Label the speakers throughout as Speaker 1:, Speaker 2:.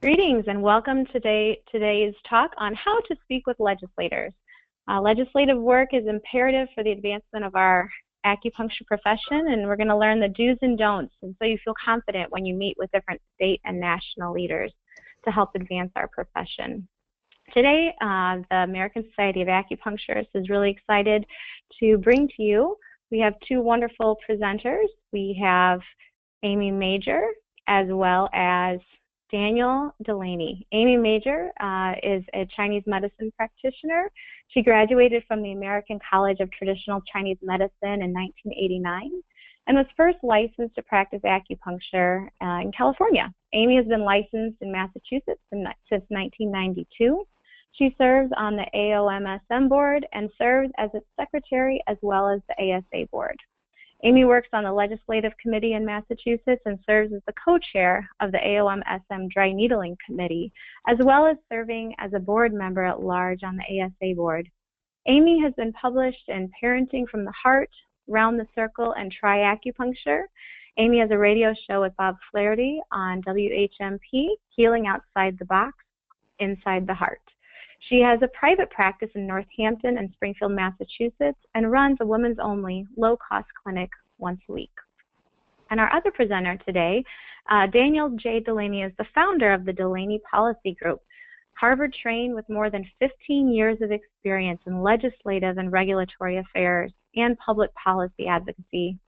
Speaker 1: Greetings and welcome to today's talk on how to speak with legislators. Legislative work is imperative for the advancement of our acupuncture profession, and we're going to learn the do's and don'ts, and so you feel confident when you meet with different state and national leaders to help advance our profession. Today, the American Society of Acupuncturists is really excited to bring to you, we have two wonderful presenters. We have Amy Major as well as Daniel Delaney. Amy Major is a Chinese medicine practitioner. She graduated from the American College of Traditional Chinese Medicine in 1989 and was first licensed to practice acupuncture in California. Amy has been licensed in Massachusetts since 1992. She serves on the AOMSM board and serves as its secretary as well as the ASA board. Amy works on the Legislative Committee in Massachusetts and serves as the co-chair of the AOMSM Dry Needling Committee, as well as serving as a board member at large on the ASA board. Amy has been published in Parenting from the Heart, Round the Circle, and Try Acupuncture. Amy has a radio show with Bob Flaherty on WHMP, Healing Outside the Box, Inside the Heart. She has a private practice in Northampton and Springfield, Massachusetts, and runs a women's-only, low-cost clinic once a week. And our other presenter today, Daniel J. Delaney, is the founder of the Delaney Policy Group, Harvard-trained with more than 15 years of experience in legislative and regulatory affairs and public policy advocacy.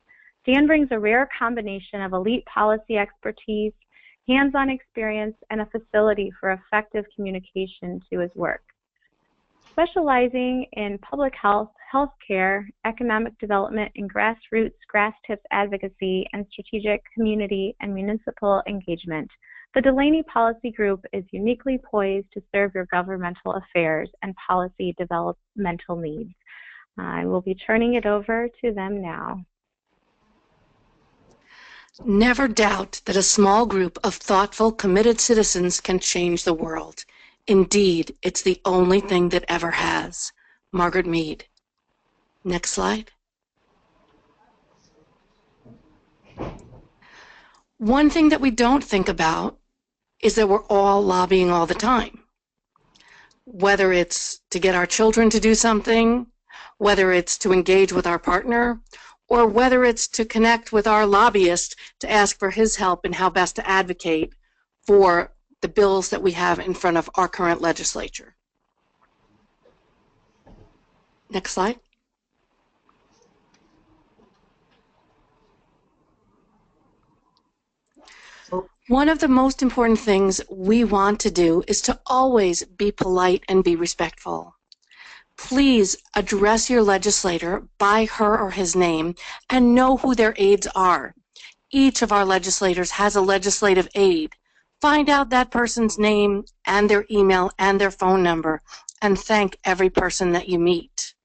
Speaker 1: Dan brings a rare combination of elite policy expertise, hands-on experience, and a facility for effective communication to his work. Specializing in public health, healthcare, economic development, and grassroots, grass tips advocacy, and strategic community and municipal engagement, the Delaney Policy Group is uniquely poised to serve your governmental affairs and policy developmental needs. I will be turning it over to them now.
Speaker 2: Never doubt that a small group of thoughtful, committed citizens can change the world. Indeed, it's the only thing that ever has. Margaret Mead. Next slide. One thing that we don't think about is that we're all lobbying all the time. Whether it's to get our children to do something, whether it's to engage with our partner, or whether it's to connect with our lobbyist to ask for his help in how best to advocate for the bills that we have in front of our current legislature. Next slide. One of the most important things we want to do is to always be polite and be respectful. Please address your legislator by her or his name and know who their aides are. Each of our legislators has a legislative aide. Find out that person's name and their email and their phone number and thank every person that you meet.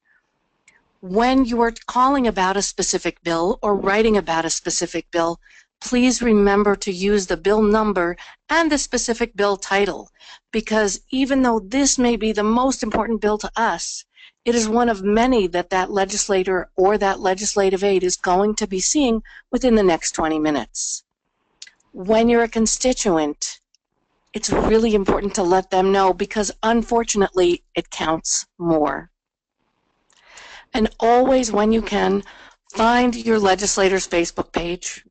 Speaker 2: When you are calling about a specific bill or writing about a specific bill, please remember to use the bill number and the specific bill title, because even though this may be the most important bill to us, it is one of many that that legislator or that legislative aide is going to be seeing within the next 20 minutes. When you're a constituent, it's really important to let them know because unfortunately it counts more. And always when you can, find your legislator's Facebook page,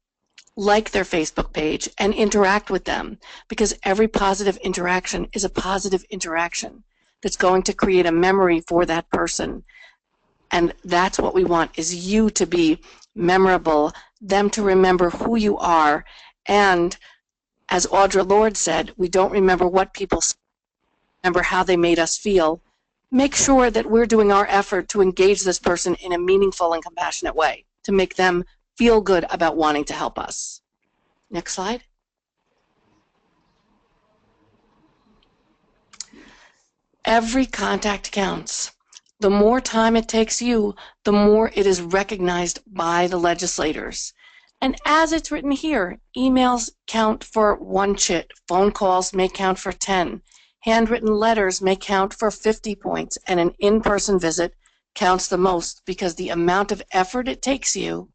Speaker 2: like their Facebook page, and interact with them, because every positive interaction is a positive interaction that's going to create a memory for that person. And that's what we want, is you to be memorable, them to remember who you are. And as Audre Lorde said, we don't remember what people say, remember how they made us feel. Make sure that we're doing our effort to engage this person in a meaningful and compassionate way, to make them feel good about wanting to help us. Next slide. Every contact counts. The more time it takes you, the more it is recognized by the legislators. And as it's written here, emails count for 1 chit, phone calls may count for 10, handwritten letters may count for 50 points, and an in-person visit counts the most because the amount of effort it takes you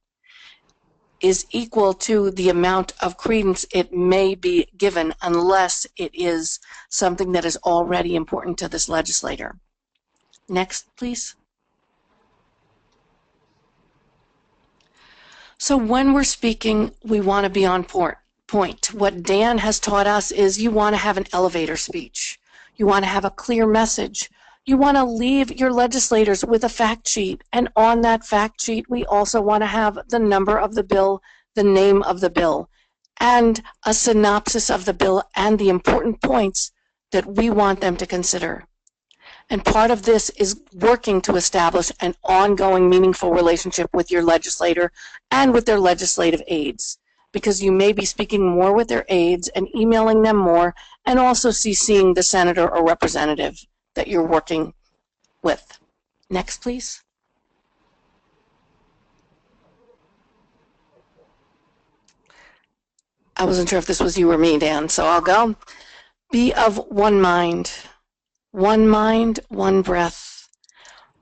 Speaker 2: is equal to the amount of credence it may be given unless it is something that is already important to this legislator. Next, please. So when we're speaking, we want to be on point. What Dan has taught us is you want to have an elevator speech. You want to have a clear message. You want to leave your legislators with a fact sheet. And on that fact sheet, we also want to have the number of the bill, the name of the bill, and a synopsis of the bill and the important points that we want them to consider. And part of this is working to establish an ongoing, meaningful relationship with your legislator and with their legislative aides, because you may be speaking more with their aides and emailing them more, and also seeing the senator or representative that you're working with. Next, please. I wasn't sure if this was you or me, Dan, so I'll go. Be of one mind, one breath.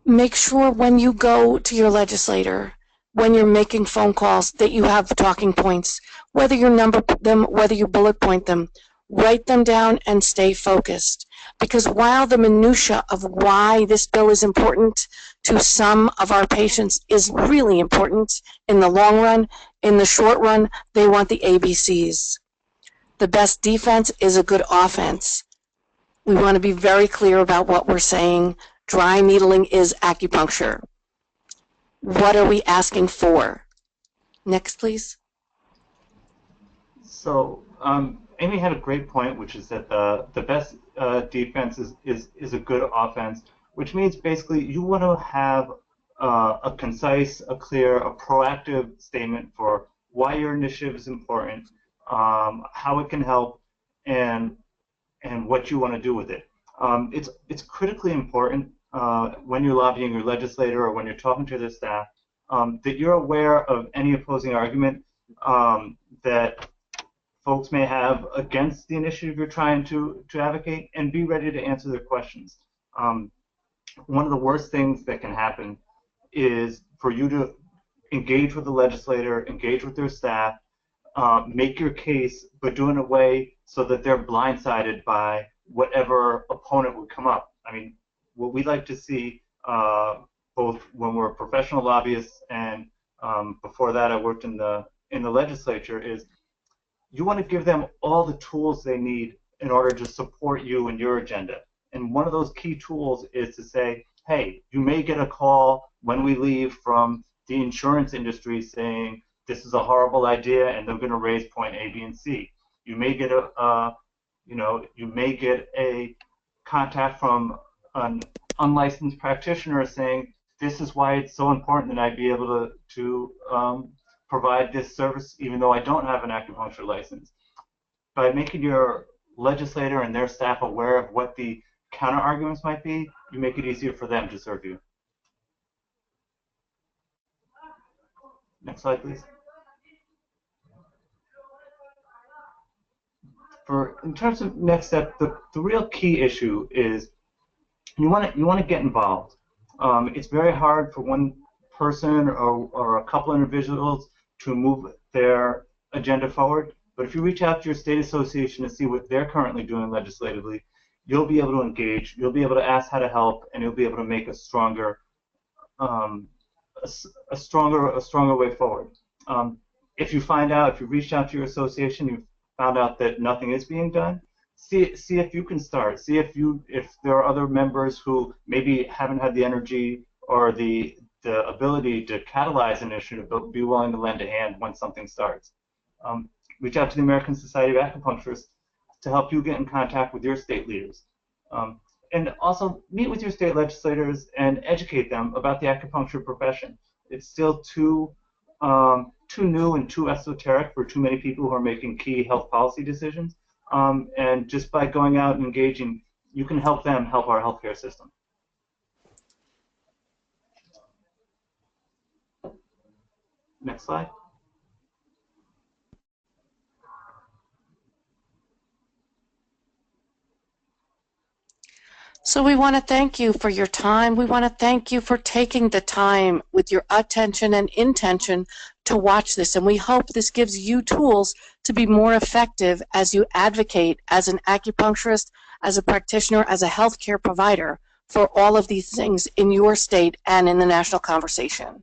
Speaker 2: Make sure when you go to your legislator, when you're making phone calls, that you have talking points, whether you number them, whether you bullet point them, write them down and stay focused. Because while the minutia of why this bill is important to some of our patients is really important in the long run, in the short run, they want the ABCs. The best defense is a good offense. We want to be very clear about what we're saying. Dry needling is acupuncture. What are we asking for? Next, please.
Speaker 3: So Amy had a great point, which is that the best defense is a good offense, which means basically you want to have a concise, a clear, a proactive statement for why your initiative is important, how it can help, and what you want to do with it. It's critically important when you're lobbying your legislator or when you're talking to their staff that you're aware of any opposing argument that folks may have against the initiative you're trying to advocate, and be ready to answer their questions. One of the worst things that can happen is for you to engage with the legislator, engage with their staff, make your case, but do it in a way so that they're blindsided by whatever opponent would come up. I mean, what we like to see, both when we're professional lobbyists and before that I worked in the legislature, is you want to give them all the tools they need in order to support you and your agenda. And one of those key tools is to say, hey, you may get a call when we leave from the insurance industry saying this is a horrible idea and they're going to raise point A, B, and C. You may get a contact from an unlicensed practitioner saying this is why it's so important that I be able to provide this service even though I don't have an acupuncture license. By making your legislator and their staff aware of what the counter arguments might be, you make it easier for them to serve you. Next slide, please. In terms of next step, the real key issue is you want to get involved. It's very hard for one person or a couple individuals to move their agenda forward, but if you reach out to your state association to see what they're currently doing legislatively, you'll be able to engage, you'll be able to ask how to help, and you'll be able to make a stronger way forward. If you reached out to your association, you found out that nothing is being done, see if you can start. See if there are other members who maybe haven't had the energy or the ability to catalyze an initiative, but be willing to lend a hand when something starts. Reach out to the American Society of Acupuncturists to help you get in contact with your state leaders. And also meet with your state legislators and educate them about the acupuncture profession. It's still too new and too esoteric for too many people who are making key health policy decisions. And just by going out and engaging, you can help them help our healthcare system. Next slide.
Speaker 2: So we want to thank you for your time. We want to thank you for taking the time with your attention and intention to watch this. And we hope this gives you tools to be more effective as you advocate as an acupuncturist, as a practitioner, as a healthcare provider for all of these things in your state and in the national conversation.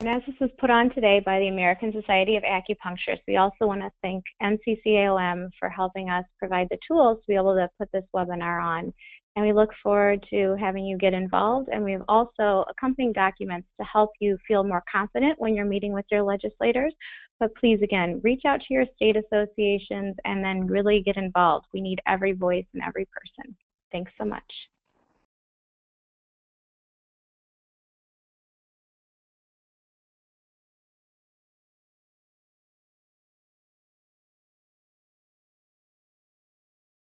Speaker 1: And as this was put on today by the American Society of Acupuncturists, we also want to thank MCCAOM for helping us provide the tools to be able to put this webinar on. And we look forward to having you get involved. And we have also accompanying documents to help you feel more confident when you're meeting with your legislators. But please, again, reach out to your state associations and then really get involved. We need every voice and every person. Thanks so much.